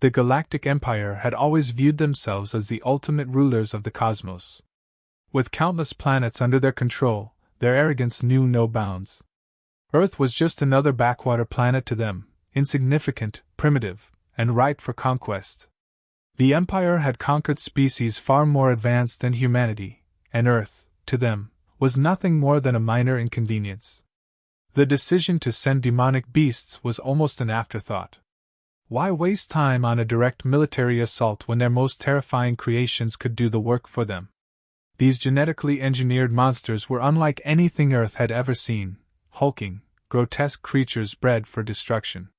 The Galactic Empire had always viewed themselves as the ultimate rulers of the cosmos. With countless planets under their control, their arrogance knew no bounds. Earth was just another backwater planet to them, insignificant, primitive, and ripe for conquest. The Empire had conquered species far more advanced than humanity, and Earth, to them, was nothing more than a minor inconvenience. The decision to send demonic beasts was almost an afterthought. Why waste time on a direct military assault when their most terrifying creations could do the work for them? These genetically engineered monsters were unlike anything Earth had ever seen, hulking, grotesque creatures bred for destruction.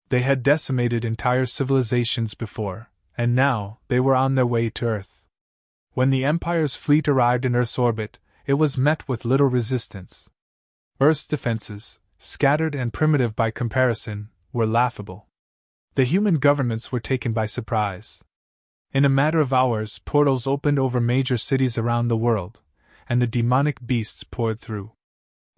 They had decimated entire civilizations before, and now they were on their way to Earth. When the Empire's fleet arrived in Earth's orbit, it was met with little resistance. Earth's defenses, scattered and primitive by comparison, were laughable. The human governments were taken by surprise. In a matter of hours, portals opened over major cities around the world, and the demonic beasts poured through.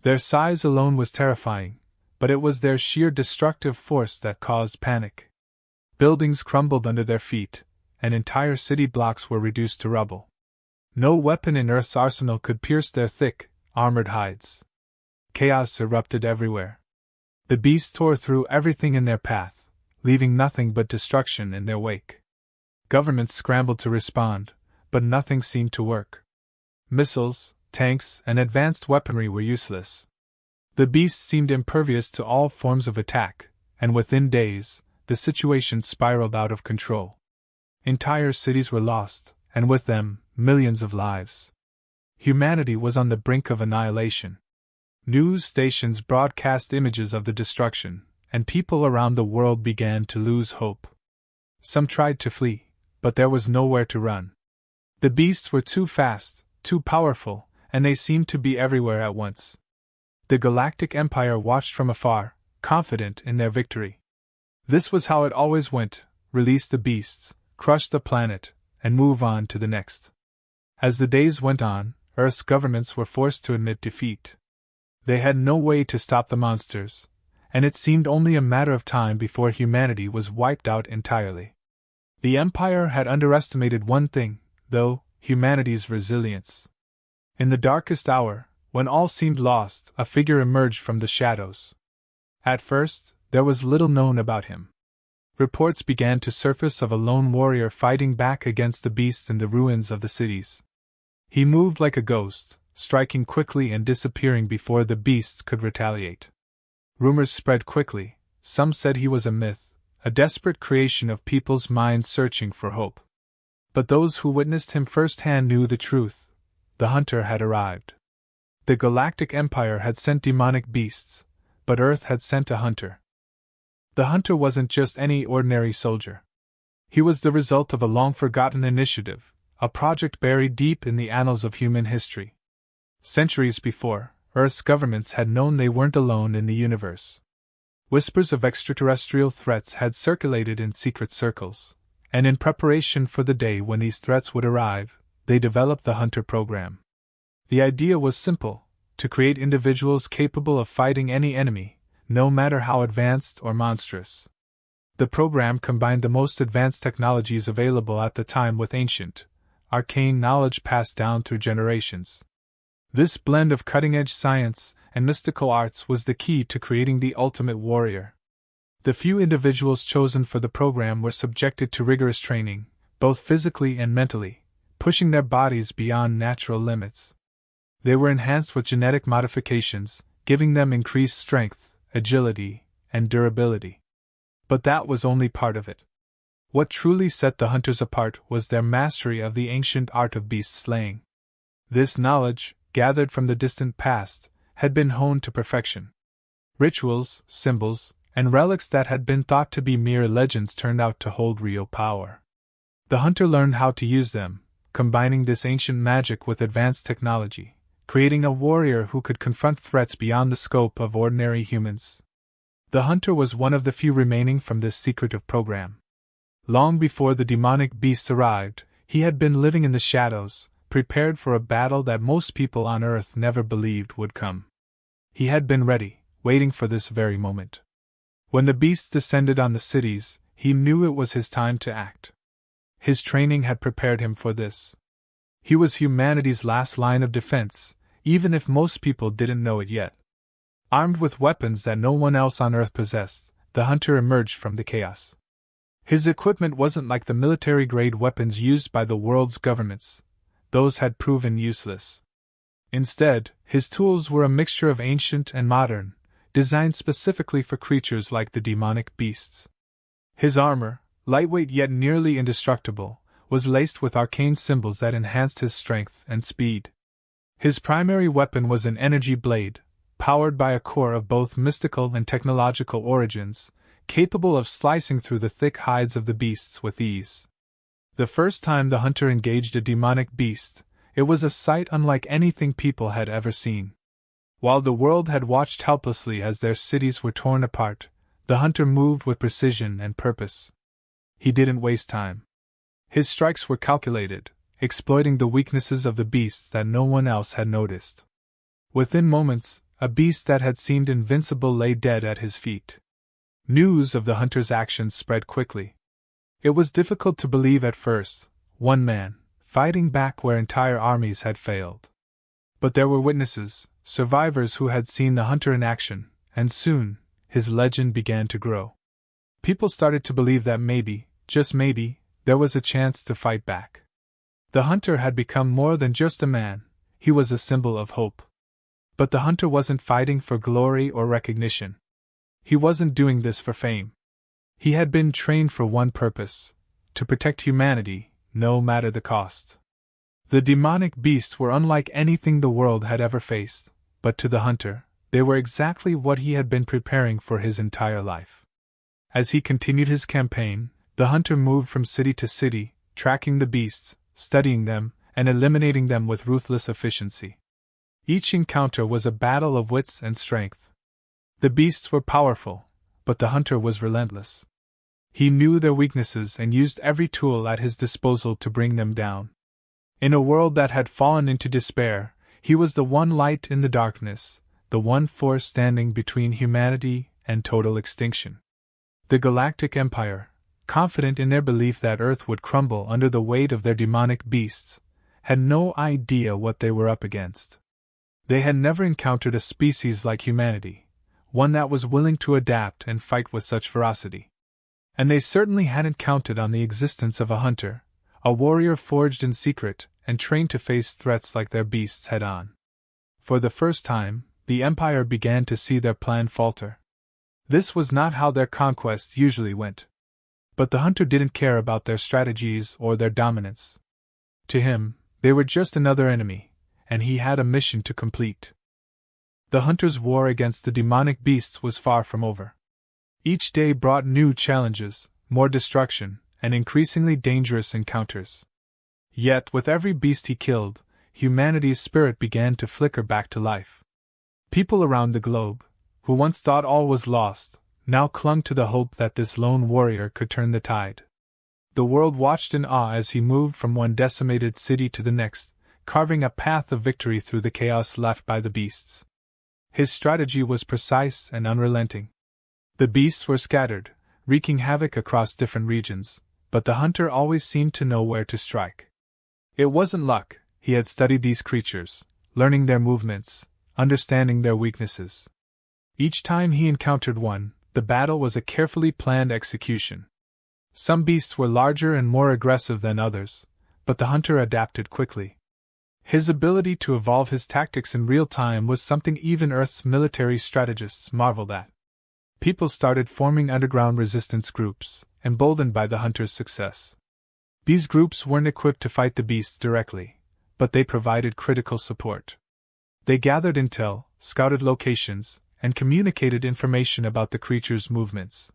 Their size alone was terrifying, but it was their sheer destructive force that caused panic. Buildings crumbled under their feet, and entire city blocks were reduced to rubble. No weapon in Earth's arsenal could pierce their thick, armored hides. Chaos erupted everywhere. The beasts tore through everything in their path, leaving nothing but destruction in their wake. Governments scrambled to respond, but nothing seemed to work. Missiles, tanks, and advanced weaponry were useless. The beasts seemed impervious to all forms of attack, and within days, the situation spiraled out of control. Entire cities were lost, and with them, millions of lives. Humanity was on the brink of annihilation. News stations broadcast images of the destruction, and people around the world began to lose hope. Some tried to flee, but there was nowhere to run. The beasts were too fast, too powerful, and they seemed to be everywhere at once. The Galactic Empire watched from afar, confident in their victory. This was how it always went: release the beasts, crush the planet, and move on to the next. As the days went on, Earth's governments were forced to admit defeat. They had no way to stop the monsters, and it seemed only a matter of time before humanity was wiped out entirely. The Empire had underestimated one thing, though: humanity's resilience. In the darkest hour, when all seemed lost, a figure emerged from the shadows. At first, there was little known about him. Reports began to surface of a lone warrior fighting back against the beasts in the ruins of the cities. He moved like a ghost, striking quickly and disappearing before the beasts could retaliate. Rumors spread quickly. Some said he was a myth, a desperate creation of people's minds searching for hope. But those who witnessed him firsthand knew the truth. The hunter had arrived. The Galactic Empire had sent demonic beasts, but Earth had sent a hunter. The hunter wasn't just any ordinary soldier. He was the result of a long-forgotten initiative, a project buried deep in the annals of human history. Centuries before, Earth's governments had known they weren't alone in the universe. Whispers of extraterrestrial threats had circulated in secret circles, and in preparation for the day when these threats would arrive, they developed the Hunter program. The idea was simple: to create individuals capable of fighting any enemy, no matter how advanced or monstrous. The program combined the most advanced technologies available at the time with ancient, arcane knowledge passed down through generations. This blend of cutting-edge science and mystical arts was the key to creating the ultimate warrior. The few individuals chosen for the program were subjected to rigorous training, both physically and mentally, pushing their bodies beyond natural limits. They were enhanced with genetic modifications, giving them increased strength, agility, and durability. But that was only part of it. What truly set the hunters apart was their mastery of the ancient art of beast slaying. This knowledge, gathered from the distant past, had been honed to perfection. Rituals, symbols, and relics that had been thought to be mere legends turned out to hold real power. The hunter learned how to use them, combining this ancient magic with advanced technology, creating a warrior who could confront threats beyond the scope of ordinary humans. The hunter was one of the few remaining from this secretive program. Long before the demonic beasts arrived, he had been living in the shadows, prepared for a battle that most people on Earth never believed would come. He had been ready, waiting for this very moment. When the beasts descended on the cities, he knew it was his time to act. His training had prepared him for this. He was humanity's last line of defense, even if most people didn't know it yet. Armed with weapons that no one else on Earth possessed, the hunter emerged from the chaos. His equipment wasn't like the military-grade weapons used by the world's governments. Those had proven useless. Instead, his tools were a mixture of ancient and modern, designed specifically for creatures like the demonic beasts. His armor, lightweight yet nearly indestructible, was laced with arcane symbols that enhanced his strength and speed. His primary weapon was an energy blade, powered by a core of both mystical and technological origins, capable of slicing through the thick hides of the beasts with ease. The first time the hunter engaged a demonic beast, it was a sight unlike anything people had ever seen. While the world had watched helplessly as their cities were torn apart, the hunter moved with precision and purpose. He didn't waste time. His strikes were calculated, exploiting the weaknesses of the beasts that no one else had noticed. Within moments, a beast that had seemed invincible lay dead at his feet. News of the hunter's actions spread quickly. It was difficult to believe at first, one man, fighting back where entire armies had failed. But there were witnesses, survivors who had seen the hunter in action, and soon, his legend began to grow. People started to believe that maybe, just maybe, there was a chance to fight back. The hunter had become more than just a man, he was a symbol of hope. But the hunter wasn't fighting for glory or recognition. He wasn't doing this for fame. He had been trained for one purpose: to protect humanity, no matter the cost. The demonic beasts were unlike anything the world had ever faced, but to the hunter, they were exactly what he had been preparing for his entire life. As he continued his campaign, the hunter moved from city to city, tracking the beasts, studying them, and eliminating them with ruthless efficiency. Each encounter was a battle of wits and strength. The beasts were powerful, but the hunter was relentless. He knew their weaknesses and used every tool at his disposal to bring them down. In a world that had fallen into despair, he was the one light in the darkness, the one force standing between humanity and total extinction. The Galactic Empire, confident in their belief that Earth would crumble under the weight of their demonic beasts, had no idea what they were up against. They had never encountered a species like humanity, one that was willing to adapt and fight with such ferocity. And they certainly hadn't counted on the existence of a hunter, a warrior forged in secret and trained to face threats like their beasts head-on. For the first time, the Empire began to see their plan falter. This was not how their conquests usually went. But the hunter didn't care about their strategies or their dominance. To him, they were just another enemy, and he had a mission to complete. The hunter's war against the demonic beasts was far from over. Each day brought new challenges, more destruction, and increasingly dangerous encounters. Yet, with every beast he killed, humanity's spirit began to flicker back to life. People around the globe, who once thought all was lost, now clung to the hope that this lone warrior could turn the tide. The world watched in awe as he moved from one decimated city to the next, carving a path of victory through the chaos left by the beasts. His strategy was precise and unrelenting. The beasts were scattered, wreaking havoc across different regions, but the hunter always seemed to know where to strike. It wasn't luck, he had studied these creatures, learning their movements, understanding their weaknesses. Each time he encountered one, the battle was a carefully planned execution. Some beasts were larger and more aggressive than others, but the hunter adapted quickly. His ability to evolve his tactics in real time was something even Earth's military strategists marveled at. People started forming underground resistance groups, emboldened by the hunter's success. These groups weren't equipped to fight the beasts directly, but they provided critical support. They gathered intel, scouted locations, and communicated information about the creature's movements.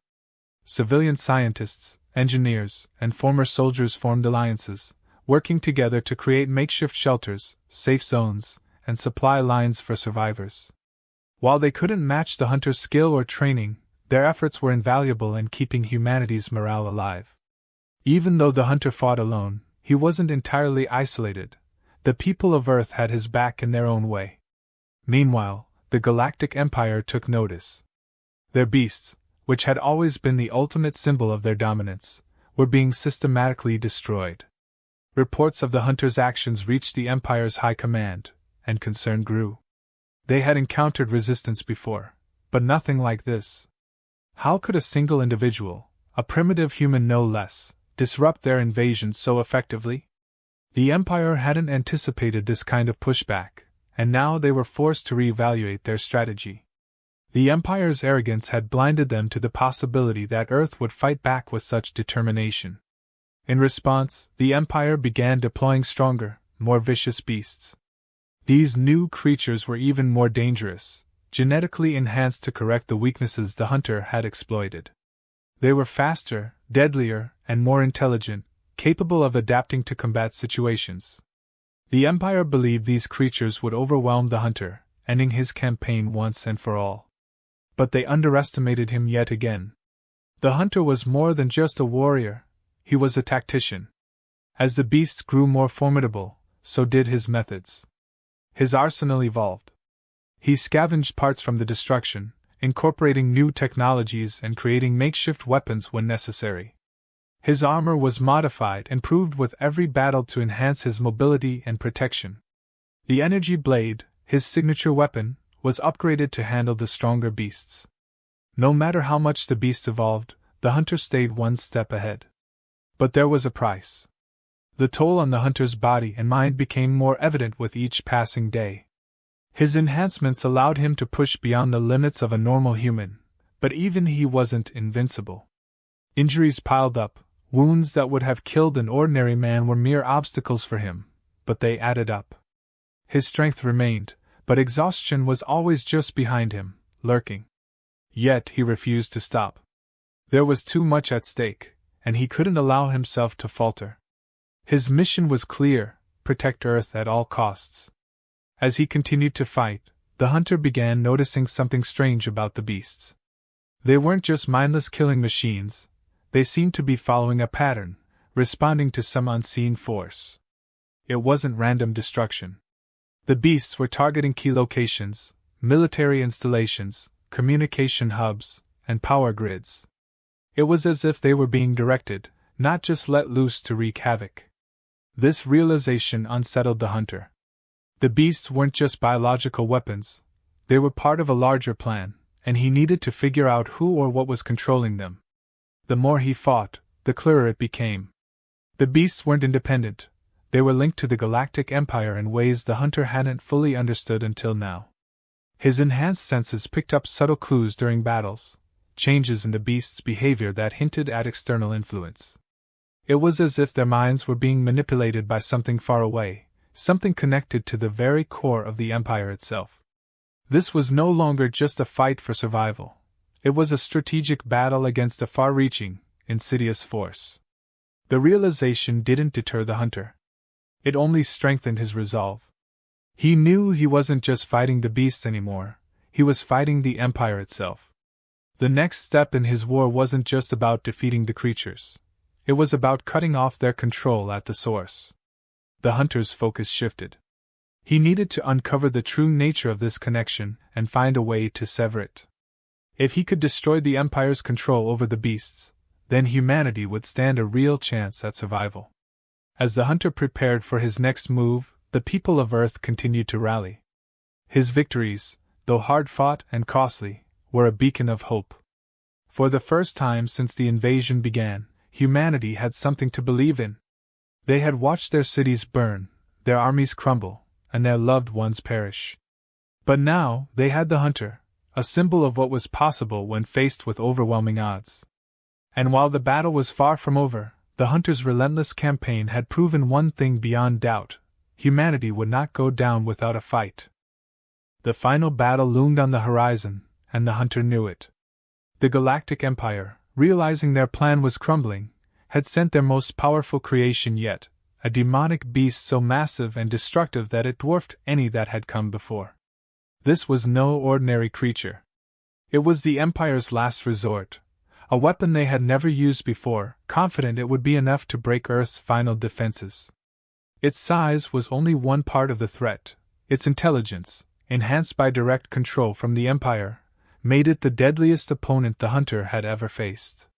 Civilian scientists, engineers, and former soldiers formed alliances, working together to create makeshift shelters, safe zones, and supply lines for survivors. While they couldn't match the hunter's skill or training, their efforts were invaluable in keeping humanity's morale alive. Even though the hunter fought alone, he wasn't entirely isolated. The people of Earth had his back in their own way. Meanwhile, the Galactic Empire took notice. Their beasts, which had always been the ultimate symbol of their dominance, were being systematically destroyed. Reports of the hunters' actions reached the Empire's high command, and concern grew. They had encountered resistance before, but nothing like this. How could a single individual, a primitive human no less, disrupt their invasion so effectively? The Empire hadn't anticipated this kind of pushback, and now they were forced to reevaluate their strategy. The Empire's arrogance had blinded them to the possibility that Earth would fight back with such determination. In response, the Empire began deploying stronger, more vicious beasts. These new creatures were even more dangerous, genetically enhanced to correct the weaknesses the hunter had exploited. They were faster, deadlier, and more intelligent, capable of adapting to combat situations. The Empire believed these creatures would overwhelm the hunter, ending his campaign once and for all. But they underestimated him yet again. The hunter was more than just a warrior, he was a tactician. As the beasts grew more formidable, so did his methods. His arsenal evolved. He scavenged parts from the destruction, incorporating new technologies and creating makeshift weapons when necessary. His armor was modified and improved with every battle to enhance his mobility and protection. The energy blade, his signature weapon, was upgraded to handle the stronger beasts. No matter how much the beasts evolved, the hunter stayed one step ahead. But there was a price. The toll on the hunter's body and mind became more evident with each passing day. His enhancements allowed him to push beyond the limits of a normal human, but even he wasn't invincible. Injuries piled up. Wounds that would have killed an ordinary man were mere obstacles for him, but they added up. His strength remained, but exhaustion was always just behind him, lurking. Yet he refused to stop. There was too much at stake, and he couldn't allow himself to falter. His mission was clear: protect Earth at all costs. As he continued to fight, the hunter began noticing something strange about the beasts. They weren't just mindless killing machines. They seemed to be following a pattern, responding to some unseen force. It wasn't random destruction. The beasts were targeting key locations, military installations, communication hubs, and power grids. It was as if they were being directed, not just let loose to wreak havoc. This realization unsettled the hunter. The beasts weren't just biological weapons, they were part of a larger plan, and he needed to figure out who or what was controlling them. The more he fought, the clearer it became. The beasts weren't independent, they were linked to the Galactic Empire in ways the hunter hadn't fully understood until now. His enhanced senses picked up subtle clues during battles, changes in the beasts' behavior that hinted at external influence. It was as if their minds were being manipulated by something far away, something connected to the very core of the Empire itself. This was no longer just a fight for survival. It was a strategic battle against a far-reaching, insidious force. The realization didn't deter the hunter. It only strengthened his resolve. He knew he wasn't just fighting the beasts anymore, he was fighting the Empire itself. The next step in his war wasn't just about defeating the creatures. It was about cutting off their control at the source. The hunter's focus shifted. He needed to uncover the true nature of this connection and find a way to sever it. If he could destroy the Empire's control over the beasts, then humanity would stand a real chance at survival. As the hunter prepared for his next move, the people of Earth continued to rally. His victories, though hard-fought and costly, were a beacon of hope. For the first time since the invasion began, humanity had something to believe in. They had watched their cities burn, their armies crumble, and their loved ones perish. But now, they had the hunter, a symbol of what was possible when faced with overwhelming odds. And while the battle was far from over, the hunter's relentless campaign had proven one thing beyond doubt: humanity would not go down without a fight. The final battle loomed on the horizon, and the hunter knew it. The Galactic Empire, realizing their plan was crumbling, had sent their most powerful creation yet, a demonic beast so massive and destructive that it dwarfed any that had come before. This was no ordinary creature. It was the Empire's last resort, a weapon they had never used before, confident it would be enough to break Earth's final defenses. Its size was only one part of the threat. Its intelligence, enhanced by direct control from the Empire, made it the deadliest opponent the hunter had ever faced.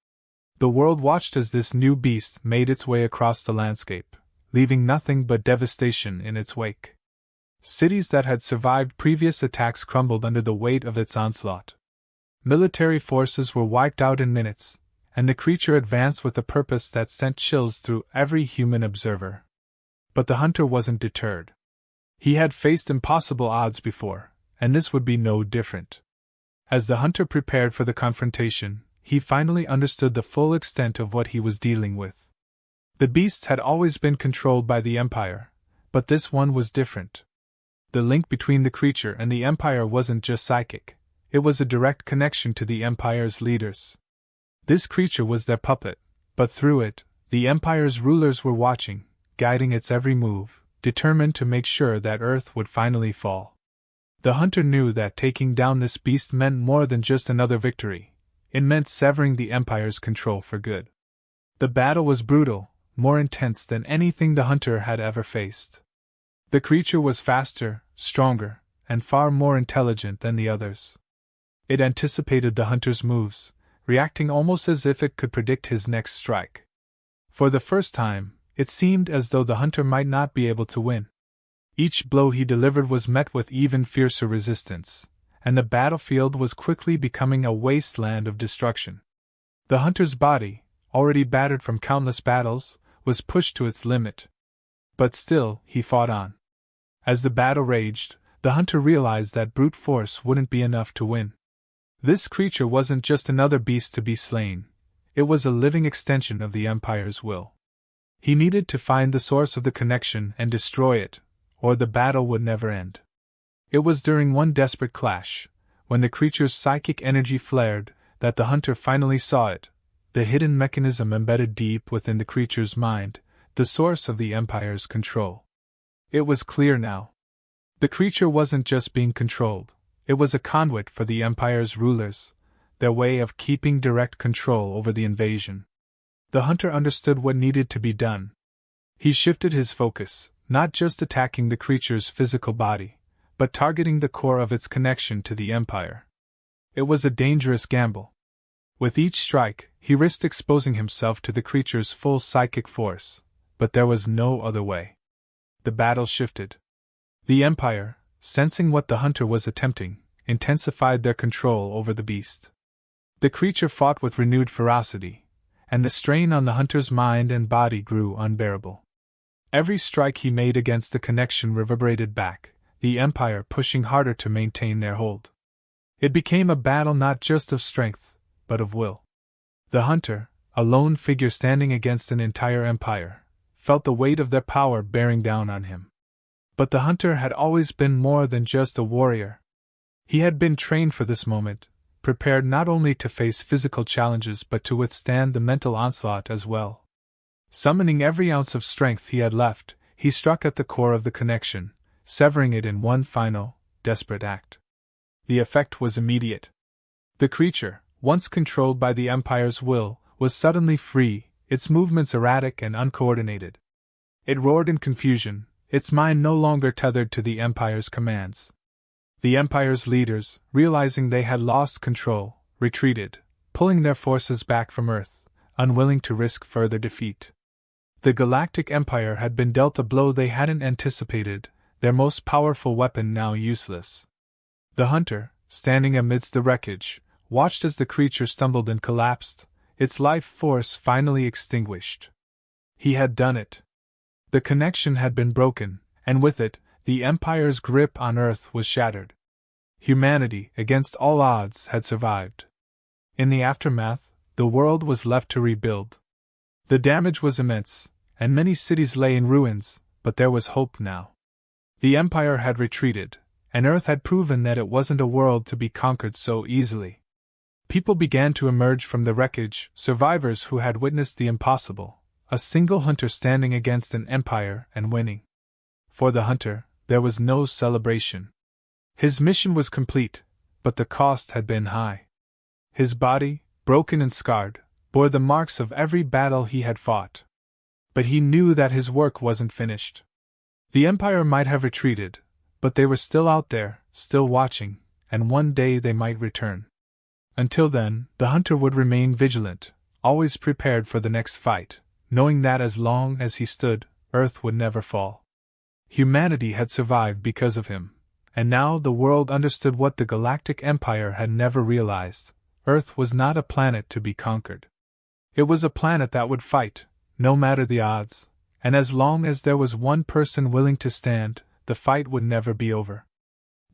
The world watched as this new beast made its way across the landscape, leaving nothing but devastation in its wake. Cities that had survived previous attacks crumbled under the weight of its onslaught. Military forces were wiped out in minutes, and the creature advanced with a purpose that sent chills through every human observer. But the hunter wasn't deterred. He had faced impossible odds before, and this would be no different. As the hunter prepared for the confrontation, he finally understood the full extent of what he was dealing with. The beasts had always been controlled by the Empire, but this one was different. The link between the creature and the Empire wasn't just psychic, it was a direct connection to the Empire's leaders. This creature was their puppet, but through it, the Empire's rulers were watching, guiding its every move, determined to make sure that Earth would finally fall. The hunter knew that taking down this beast meant more than just another victory. It meant severing the Empire's control for good. The battle was brutal, more intense than anything the hunter had ever faced. The creature was faster, stronger, and far more intelligent than the others. It anticipated the hunter's moves, reacting almost as if it could predict his next strike. For the first time, it seemed as though the hunter might not be able to win. Each blow he delivered was met with even fiercer resistance, and the battlefield was quickly becoming a wasteland of destruction. The hunter's body, already battered from countless battles, was pushed to its limit. But still, he fought on. As the battle raged, the hunter realized that brute force wouldn't be enough to win. This creature wasn't just another beast to be slain, it was a living extension of the Empire's will. He needed to find the source of the connection and destroy it, or the battle would never end. It was during one desperate clash, when the creature's psychic energy flared, that the hunter finally saw it, the hidden mechanism embedded deep within the creature's mind, the source of the Empire's control. It was clear now. The creature wasn't just being controlled, it was a conduit for the Empire's rulers, their way of keeping direct control over the invasion. The hunter understood what needed to be done. He shifted his focus, not just attacking the creature's physical body, but targeting the core of its connection to the Empire. It was a dangerous gamble. With each strike, he risked exposing himself to the creature's full psychic force, but there was no other way. The battle shifted. The Empire, sensing what the hunter was attempting, intensified their control over the beast. The creature fought with renewed ferocity, and the strain on the hunter's mind and body grew unbearable. Every strike he made against the connection reverberated back, the Empire pushing harder to maintain their hold. It became a battle not just of strength, but of will. The hunter, a lone figure standing against an entire empire, felt the weight of their power bearing down on him. But the hunter had always been more than just a warrior. He had been trained for this moment, prepared not only to face physical challenges but to withstand the mental onslaught as well. Summoning every ounce of strength he had left, he struck at the core of the connection, severing it in one final, desperate act. The effect was immediate. The creature, once controlled by the Empire's will, was suddenly free, its movements erratic and uncoordinated. It roared in confusion, its mind no longer tethered to the Empire's commands. The Empire's leaders, realizing they had lost control, retreated, pulling their forces back from Earth, unwilling to risk further defeat. The Galactic Empire had been dealt a blow they hadn't anticipated, their most powerful weapon now useless. The hunter, standing amidst the wreckage, watched as the creature stumbled and collapsed, its life force finally extinguished. He had done it. The connection had been broken, and with it, the Empire's grip on Earth was shattered. Humanity, against all odds, had survived. In the aftermath, the world was left to rebuild. The damage was immense, and many cities lay in ruins, but there was hope now. The Empire had retreated, and Earth had proven that it wasn't a world to be conquered so easily. People began to emerge from the wreckage, survivors who had witnessed the impossible, a single hunter standing against an empire and winning. For the hunter, there was no celebration. His mission was complete, but the cost had been high. His body, broken and scarred, bore the marks of every battle he had fought. But he knew that his work wasn't finished. The Empire might have retreated, but they were still out there, still watching, and one day they might return. Until then, the hunter would remain vigilant, always prepared for the next fight, knowing that as long as he stood, Earth would never fall. Humanity had survived because of him, and now the world understood what the Galactic Empire had never realized. Earth was not a planet to be conquered. It was a planet that would fight, no matter the odds, and as long as there was one person willing to stand, the fight would never be over.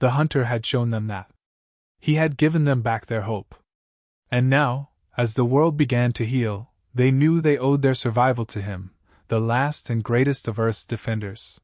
The hunter had shown them that. He had given them back their hope. And now, as the world began to heal, they knew they owed their survival to him, the last and greatest of Earth's defenders.